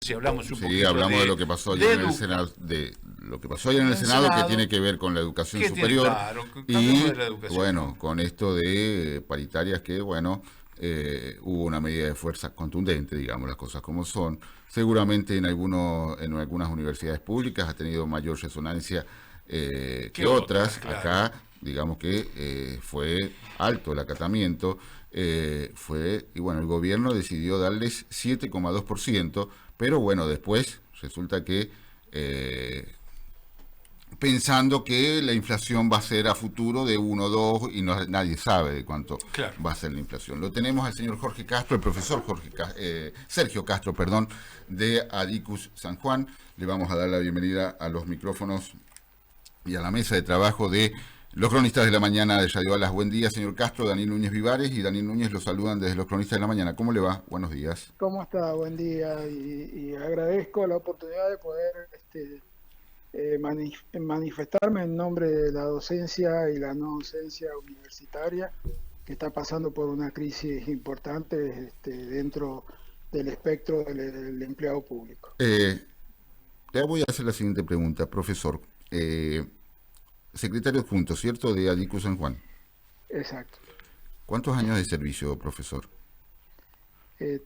si hablamos un Sí, poquito hablamos de lo que pasó ayer en el Senado, que tiene que ver con la educación superior claro, hablemos de y la educación, bueno, ¿no? con esto de paritarias que bueno, hubo una medida de fuerza contundente, digamos las cosas como son. Seguramente en algunas universidades públicas ha tenido mayor resonancia ¿Qué que otras? otras. Claro. Acá, digamos que fue alto el acatamiento. Y bueno, el gobierno decidió darles 7,2%, pero bueno, después resulta que pensando que la inflación va a ser a futuro de 1 o 2 y no, nadie sabe de cuánto Claro. va a ser la inflación. Lo tenemos al señor Jorge Castro, el profesor Sergio Castro, perdón, de Adicus San Juan. Le vamos a dar la bienvenida a los micrófonos y a la mesa de trabajo de los cronistas de la mañana de Radio Alas. Buen día, señor Castro. Daniel Núñez Vivares y Daniel Núñez lo saludan desde los cronistas de la mañana. ¿Cómo le va? Buenos días. ¿Cómo está? Buen día y agradezco la oportunidad de poder manifestarme en nombre de la docencia y la no docencia universitaria que está pasando por una crisis importante dentro del espectro del empleado público. Le voy a hacer la siguiente pregunta, profesor. Secretario adjunto, ¿cierto? De Adicus San Juan. Exacto. ¿Cuántos años de servicio, profesor?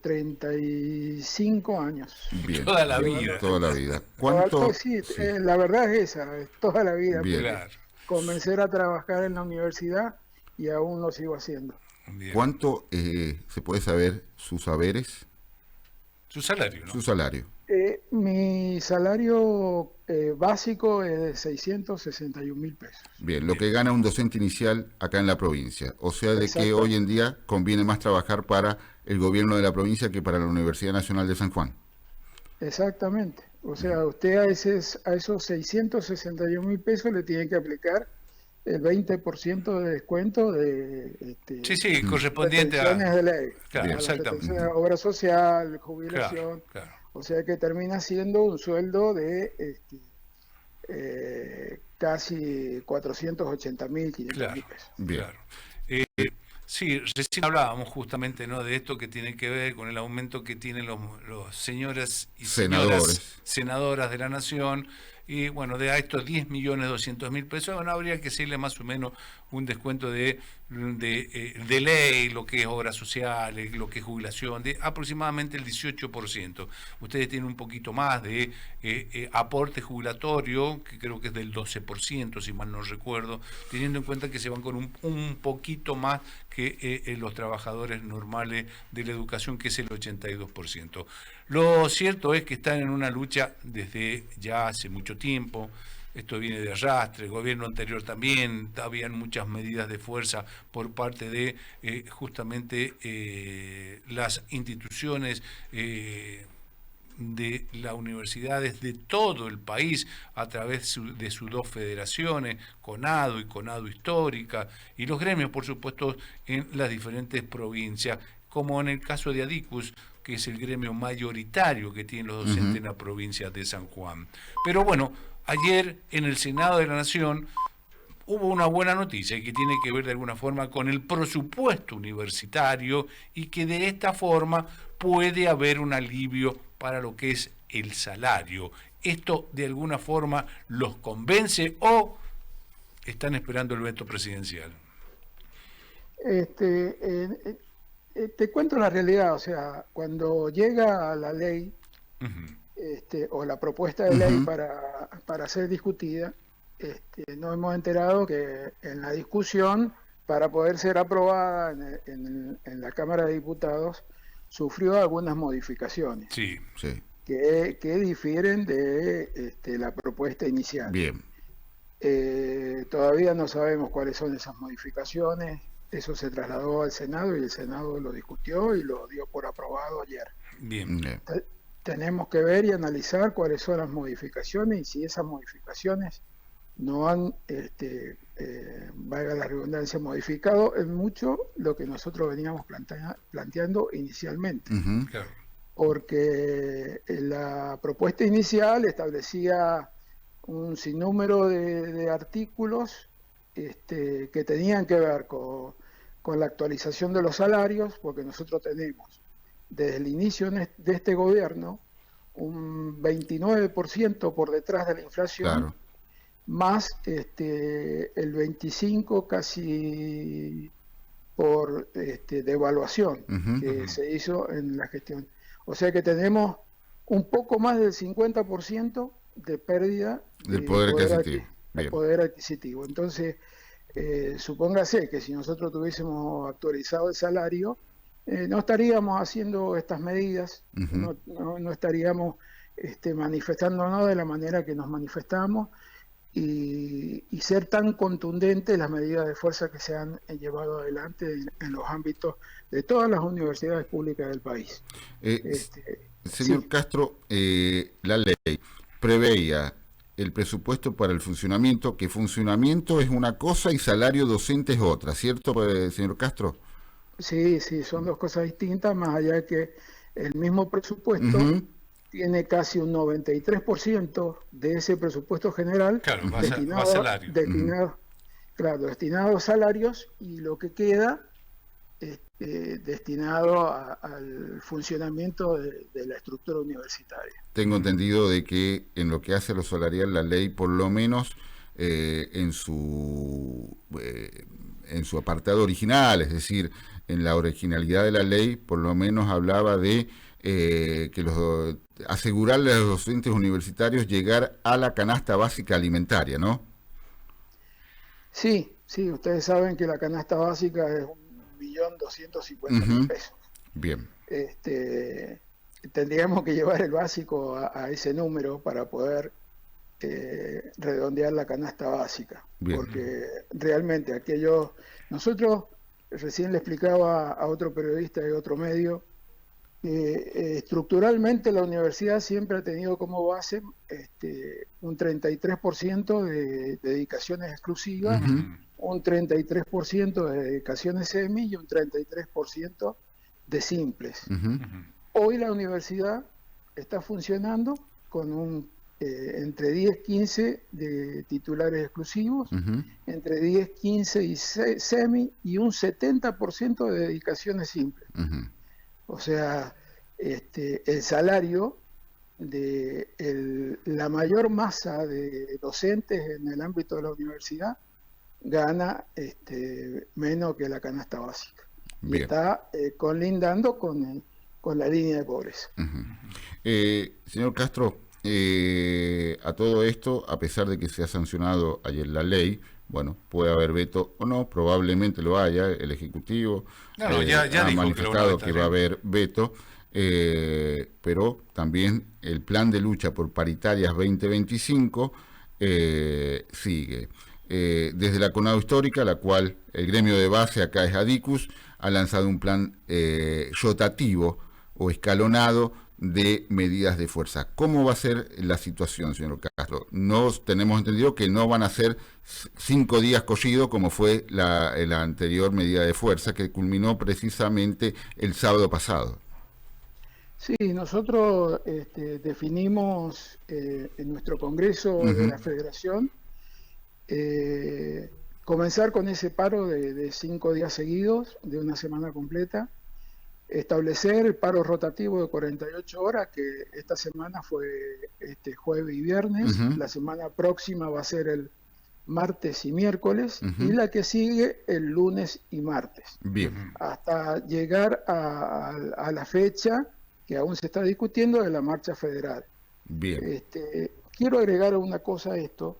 35 años. Bien. Toda la vida. Toda la vida. ¿Cuánto? Sí, la verdad es esa, es toda la vida. Bien. Claro. Comencé a trabajar en la universidad y aún lo sigo haciendo. Bien. ¿Cuánto se puede saber sus saberes? Su salario, ¿no? Su salario. Mi salario básico es de 661.000 pesos. Bien, lo que gana un docente inicial acá en la provincia. O sea, de que Exacto. hoy en día conviene más trabajar para el gobierno de la provincia que para la Universidad Nacional de San Juan. Exactamente. O sea, usted a esos 661.000 pesos le tiene que aplicar el 20% de descuento de Sí, correspondiente retenciones de ley. Claro, Bien. A las exactamente. retenciones de obra social, jubilación. Claro. O sea que termina siendo un sueldo de casi 480.000, 500.000 pesos. Bien. Claro. Sí, recién hablábamos justamente, ¿no?, de esto que tiene que ver con el aumento que tienen los señoras y señoras senadoras de la Nación, y bueno, de a estos 10.200.000 pesos, bueno, habría que hacerle más o menos un descuento de ley, lo que es obras sociales, lo que es jubilación, de aproximadamente el 18%. Ustedes tienen un poquito más de aporte jubilatorio, que creo que es del 12%, si mal no recuerdo, teniendo en cuenta que se van con un poquito más que los trabajadores normales de la educación, que es el 82%. Lo cierto es que están en una lucha desde ya hace mucho tiempo. Esto viene de arrastre, el gobierno anterior también, habían muchas medidas de fuerza por parte de justamente las instituciones de las universidades de todo el país a través de sus dos federaciones, CONADO y CONADO Histórica, y los gremios, por supuesto, en las diferentes provincias, como en el caso de Adicus, que es el gremio mayoritario que tienen los docentes en la provincia de San Juan. Pero bueno, ayer en el Senado de la Nación hubo una buena noticia que tiene que ver de alguna forma con el presupuesto universitario y que de esta forma puede haber un alivio para lo que es el salario. ¿Esto de alguna forma los convence o están esperando el veto presidencial? Te cuento la realidad, o sea, cuando llega la ley o la propuesta de ley para ser discutida, nos hemos enterado que en la discusión, para poder ser aprobada en la Cámara de Diputados, sufrió algunas modificaciones Sí. que difieren de la propuesta inicial. Bien. Todavía no sabemos cuáles son esas modificaciones. Eso se trasladó al Senado y el Senado lo discutió y lo dio por aprobado ayer. Bien. Tenemos que ver y analizar cuáles son las modificaciones y si esas modificaciones no han, valga la redundancia, modificado en mucho lo que nosotros veníamos planteando inicialmente. Claro. Porque la propuesta inicial establecía un sinnúmero de artículos que tenían que ver con la actualización de los salarios, porque nosotros tenemos desde el inicio de este gobierno un 29% por detrás de la inflación, claro, más el 25 casi por devaluación que se hizo en la gestión. O sea que tenemos un poco más del 50% de pérdida del poder adquisitivo. de poder adquisitivo. Entonces, supóngase que si nosotros tuviésemos actualizado el salario, no estaríamos haciendo estas medidas, no estaríamos manifestándonos de la manera que nos manifestamos y ser tan contundentes las medidas de fuerza que se han llevado adelante en los ámbitos de todas las universidades públicas del país. Señor Sí. Castro, la ley preveía el presupuesto para el funcionamiento, que funcionamiento es una cosa y salario docente es otra, ¿cierto, señor Castro? Sí, sí, son dos cosas distintas, más allá de que el mismo presupuesto tiene casi un 93% de ese presupuesto general Claro, va a salario. destinado a salarios, y lo que queda destinado al funcionamiento de la estructura universitaria. Tengo entendido de que en lo que hace a lo salarial, la ley, por lo menos en su apartado original, es decir, en la originalidad de la ley, por lo menos hablaba de que asegurarle a los docentes universitarios llegar a la canasta básica alimentaria, ¿no? Sí, sí, ustedes saben que la canasta básica es 1.250.000 pesos. Bien. Tendríamos que llevar el básico a ese número para poder redondear la canasta básica. Bien. Porque realmente nosotros, recién le explicaba a otro periodista de otro medio, estructuralmente la universidad siempre ha tenido como base un 33% de dedicaciones exclusivas, un 33% de dedicaciones semi y un 33% de simples. Hoy la universidad está funcionando con entre 10-15 de titulares exclusivos, entre 10-15 y semi, y un 70% de dedicaciones simples. O sea, el salario de la mayor masa de docentes en el ámbito de la universidad gana menos que la canasta básica. Bien. Y está colindando con la línea de pobreza. Señor Castro, a todo esto, a pesar de que se ha sancionado ayer la ley, bueno, puede haber veto o no, probablemente lo haya, el Ejecutivo ya ha dijo manifestado que va a haber veto, pero también el plan de lucha por paritarias 2025 sigue. Desde la CONADO Histórica, la cual el gremio de base acá es ADICUS, ha lanzado un plan rotativo o escalonado de medidas de fuerza. ¿Cómo va a ser la situación, señor Castro? Tenemos entendido que no van a ser 5 días corridos como fue la anterior medida de fuerza que culminó precisamente el sábado pasado. Sí, nosotros definimos en nuestro Congreso de la Federación comenzar con ese paro de 5 días seguidos, de una semana completa, establecer el paro rotativo de 48 horas, que esta semana fue jueves y viernes, la semana próxima va a ser el martes y miércoles, y la que sigue el lunes y martes. Bien. Hasta llegar a la fecha que aún se está discutiendo de la marcha federal. Bien. Quiero agregar una cosa a esto,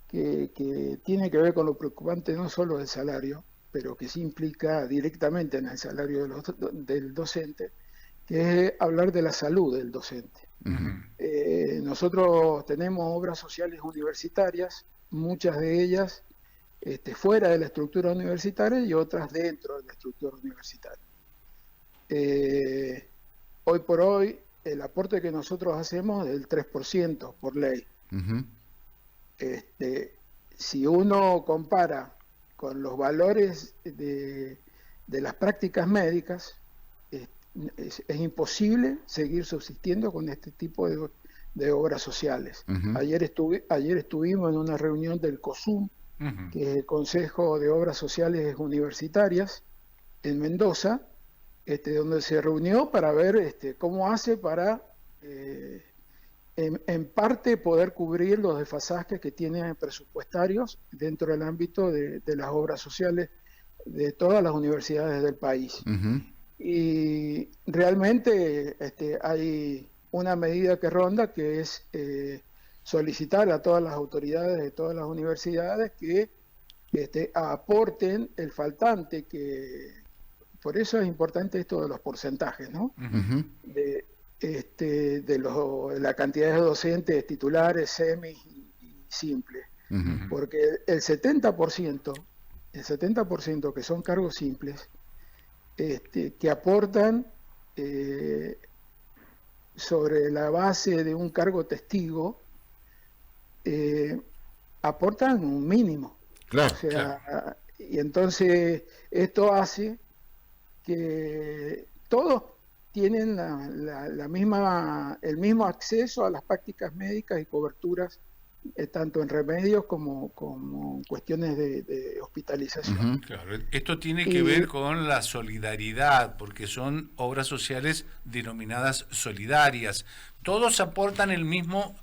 que tiene que ver con lo preocupante no solo del salario, pero que sí implica directamente en el salario del docente, que es hablar de la salud del docente. Nosotros tenemos obras sociales universitarias, muchas de ellas fuera de la estructura universitaria y otras dentro de la estructura universitaria. Hoy por hoy, el aporte que nosotros hacemos es del 3% por ley. Si uno compara con los valores de las prácticas médicas, es imposible seguir subsistiendo con este tipo de obras sociales. Ayer estuvimos en una reunión del COSUM, que es el Consejo de Obras Sociales Universitarias, en Mendoza, donde se reunió para ver cómo hace para en parte poder cubrir los desfasajes que tienen presupuestarios dentro del ámbito de las obras sociales de todas las universidades del país. Y realmente hay una medida que ronda, que es solicitar a todas las autoridades de todas las universidades que aporten el faltante, que por eso es importante esto de los porcentajes, ¿no? De la cantidad de docentes titulares, semis y simples. Porque el 70% que son cargos simples, que aportan sobre la base de un cargo testigo, aportan un mínimo. Claro, o sea, claro. Y entonces esto hace que todos tienen el mismo acceso a las prácticas médicas y coberturas, tanto en remedios como en cuestiones de hospitalización. Claro, esto tiene que ver con la solidaridad, porque son obras sociales denominadas solidarias. Todos aportan el mismo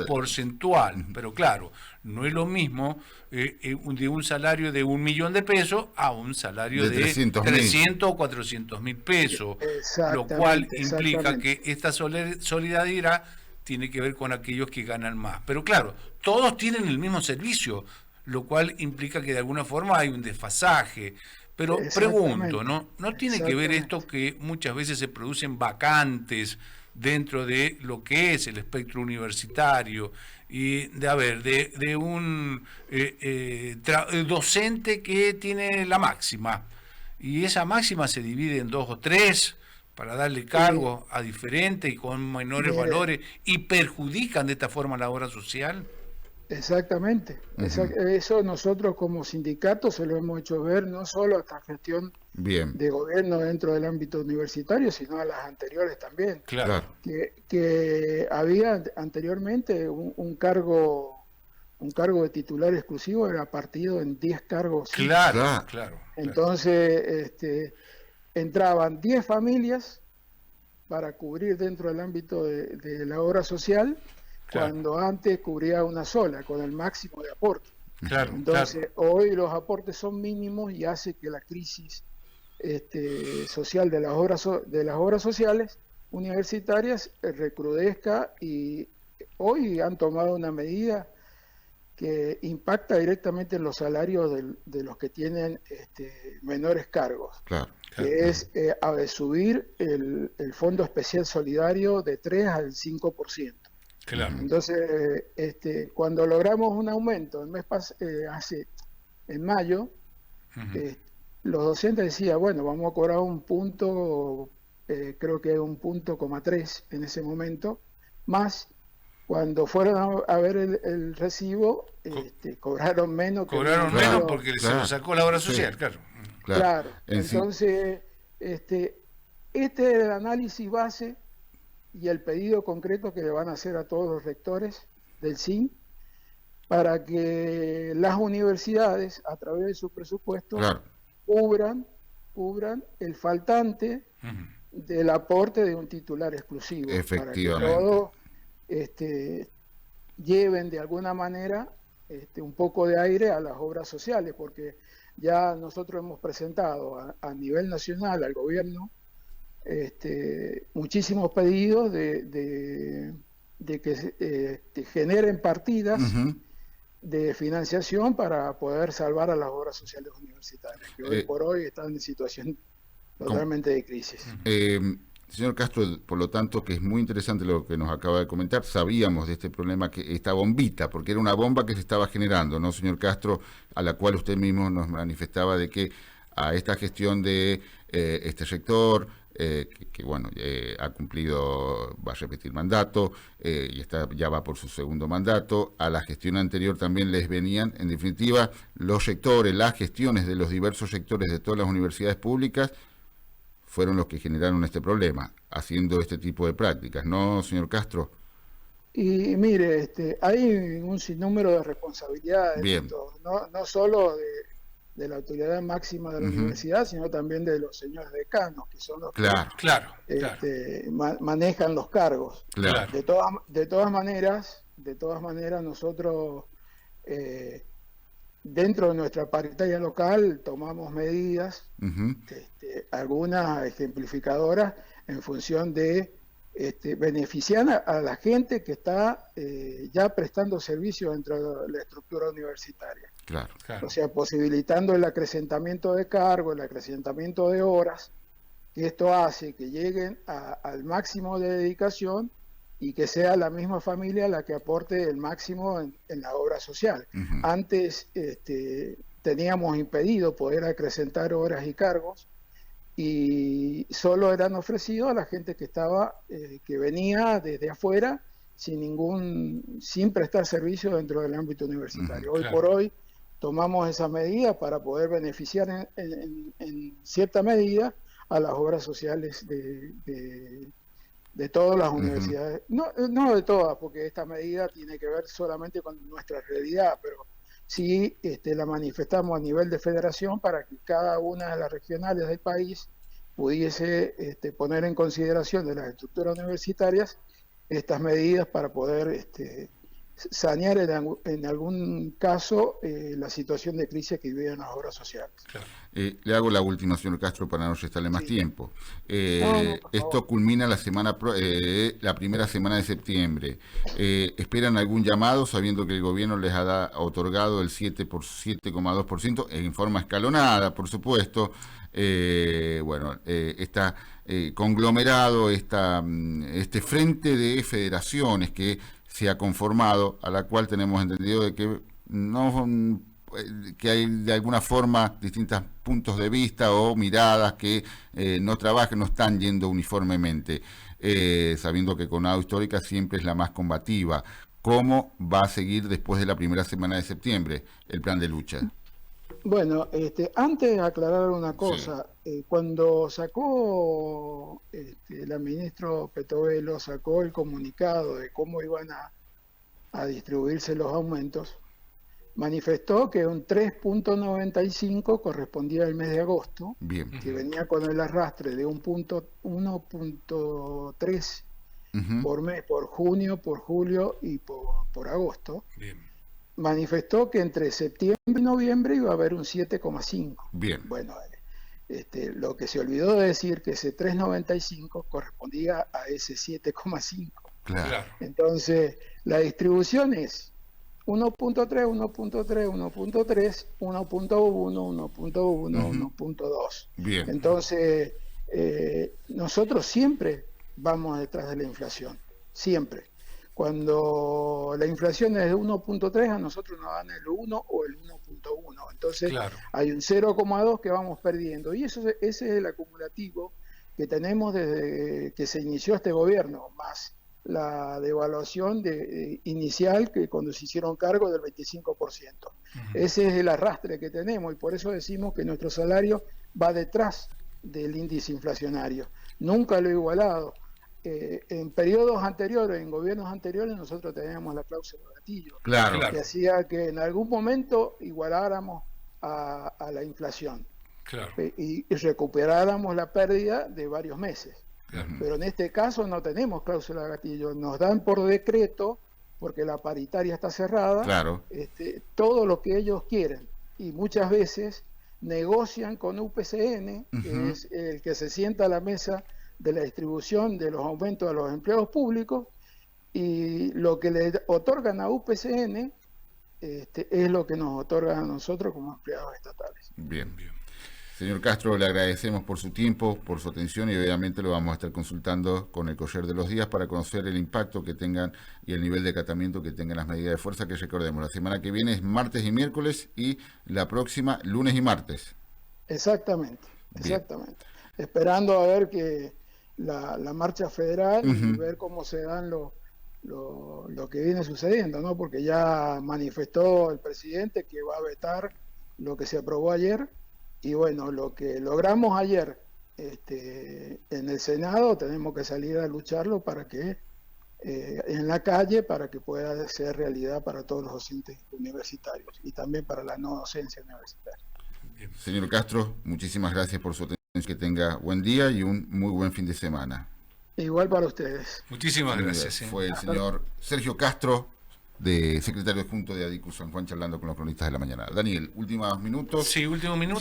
porcentual, pero claro, no es lo mismo de un salario de $1.000.000 de pesos a un salario de 300 o 400.000 pesos, lo cual implica que esta solidaridad tiene que ver con aquellos que ganan más. Pero claro, todos tienen el mismo servicio, lo cual implica que de alguna forma hay un desfasaje. Pero pregunto, ¿no tiene que ver esto que muchas veces se producen vacantes dentro de lo que es el espectro universitario y de un docente que tiene la máxima, y esa máxima se divide en 2 o 3 para darle cargo a diferentes y con menores valores, y perjudican de esta forma la obra social? Exactamente. Eso nosotros como sindicato se lo hemos hecho ver, no solo a esta gestión de gobierno dentro del ámbito universitario, sino a las anteriores también. Claro. Que había anteriormente un cargo de titular exclusivo, era partido en 10 cargos. Claro. Entonces entraban 10 familias para cubrir dentro del ámbito de la obra social, cuando antes cubría una sola, con el máximo de aporte. Entonces, hoy los aportes son mínimos y hace que la crisis social de las obras sociales universitarias recrudezca, y hoy han tomado una medida que impacta directamente en los salarios de los que tienen menores cargos, que es subir el Fondo Especial Solidario de 3 al 5%. Entonces, cuando logramos un aumento en mayo, los docentes decían, bueno, vamos a cobrar un punto, creo que un 1.3 en ese momento, más. Cuando fueron a ver el recibo, cobraron menos. Cobraron menos porque se lo sacó la obra social, claro. Entonces, este es el análisis base y el pedido concreto que le van a hacer a todos los rectores del CIN, para que las universidades, a través de su presupuesto, cubran el faltante del aporte de un titular exclusivo. Efectivamente. Para que todos lleven de alguna manera un poco de aire a las obras sociales, porque ya nosotros hemos presentado a nivel nacional al gobierno muchísimos pedidos de que generen partidas de financiación para poder salvar a las obras sociales universitarias, que hoy por hoy están en situación totalmente de crisis. Señor Castro, por lo tanto, que es muy interesante lo que nos acaba de comentar. Sabíamos de este problema, que esta bombita, porque era una bomba que se estaba generando, ¿no, señor Castro? A la cual usted mismo nos manifestaba de que a esta gestión de este rector, que bueno, ha cumplido, va a repetir mandato, y ya va por su segundo mandato. A la gestión anterior también les venían, en definitiva, los rectores, las gestiones de los diversos rectores de todas las universidades públicas fueron los que generaron este problema, haciendo este tipo de prácticas, ¿no, señor Castro? Y mire, hay un sinnúmero de responsabilidades, no solo de la autoridad máxima de la universidad, sino también de los señores decanos, que son los que manejan los cargos. Claro. De todas maneras, nosotros dentro de nuestra paritaria local tomamos medidas, algunas ejemplificadoras, en función de beneficiar a la gente que está ya prestando servicio dentro de la estructura universitaria. Claro. O sea, posibilitando el acrecentamiento de cargos, el acrecentamiento de horas, que esto hace que lleguen al máximo de dedicación y que sea la misma familia la que aporte el máximo en la obra social. Antes teníamos impedido poder acrecentar horas y cargos, y solo eran ofrecidos a la gente que estaba que venía desde afuera sin prestar servicio dentro del ámbito universitario. Hoy por hoy tomamos esa medida para poder beneficiar en cierta medida a las obras sociales de todas las universidades, no de todas, porque esta medida tiene que ver solamente con nuestra realidad, pero sí la manifestamos a nivel de federación para que cada una de las regionales del país pudiese poner en consideración de las estructuras universitarias estas medidas para poder sanear en algún caso la situación de crisis que viven las obras sociales. Claro. Le hago la última, señor Castro, para no restarle más tiempo. Esto culmina la primera semana de septiembre. ¿Esperan algún llamado, sabiendo que el gobierno les ha otorgado el 7,2% en forma escalonada, por supuesto? Está conglomerado, este frente de federaciones que se ha conformado, a la cual tenemos entendido de que que hay de alguna forma distintos puntos de vista o miradas que no están yendo uniformemente, sabiendo que Conado Histórica siempre es la más combativa. ¿Cómo va a seguir después de la primera semana de septiembre el plan de lucha? Bueno, antes de aclarar una cosa, cuando sacó la ministra Petovelo, sacó el comunicado de cómo iban a distribuirse los aumentos, manifestó que un 3.95 correspondía al mes de agosto, que venía con el arrastre de 1.3 por mes, por junio, por julio y por agosto. Manifestó que entre septiembre y noviembre iba a haber un 7,5. Bueno, lo que se olvidó de decir que ese 3,95 correspondía a ese 7,5. Entonces, la distribución es 1.3, 1.3, 1.3, 1.1, 1.1, 1.2. Entonces, nosotros siempre vamos detrás de la inflación, siempre. Cuando la inflación es de 1.3, a nosotros nos dan el 1 o el 1.1. Entonces hay un 0,2 que vamos perdiendo. Y ese es el acumulativo que tenemos desde que se inició este gobierno, más la devaluación inicial que cuando se hicieron cargo del 25%. Ese es el arrastre que tenemos, y por eso decimos que nuestro salario va detrás del índice inflacionario. Nunca lo he igualado. En periodos anteriores, en gobiernos anteriores, nosotros teníamos la cláusula gatillo, que hacía que en algún momento igualáramos a la inflación y recuperáramos la pérdida de varios meses. Pero en este caso no tenemos cláusula gatillo, nos dan por decreto, porque la paritaria está cerrada, todo lo que ellos quieren, y muchas veces negocian con UPCN, que es el que se sienta a la mesa de la distribución de los aumentos a los empleados públicos, y lo que le otorgan a UPCN es lo que nos otorgan a nosotros como empleados estatales. Bien. Señor Castro, le agradecemos por su tiempo, por su atención, y obviamente lo vamos a estar consultando con el correr de los días para conocer el impacto que tengan y el nivel de acatamiento que tengan las medidas de fuerza, que recordemos, la semana que viene es martes y miércoles, y la próxima lunes y martes. Exactamente. Esperando a ver que la marcha federal y ver cómo se dan lo que viene sucediendo, ¿no? Porque ya manifestó el presidente que va a vetar lo que se aprobó ayer, y bueno, lo que logramos ayer en el Senado tenemos que salir a lucharlo para que en la calle, para que pueda ser realidad para todos los docentes universitarios y también para la no docencia universitaria. Bien. Señor Castro, muchísimas gracias por su atención. Que tenga buen día y un muy buen fin de semana. Igual para ustedes. Muchísimas gracias. Fue el señor Sergio Castro, secretario adjunto de Adicus San Juan, charlando con los cronistas de la mañana. Daniel, últimos minutos. Sí, últimos minutos.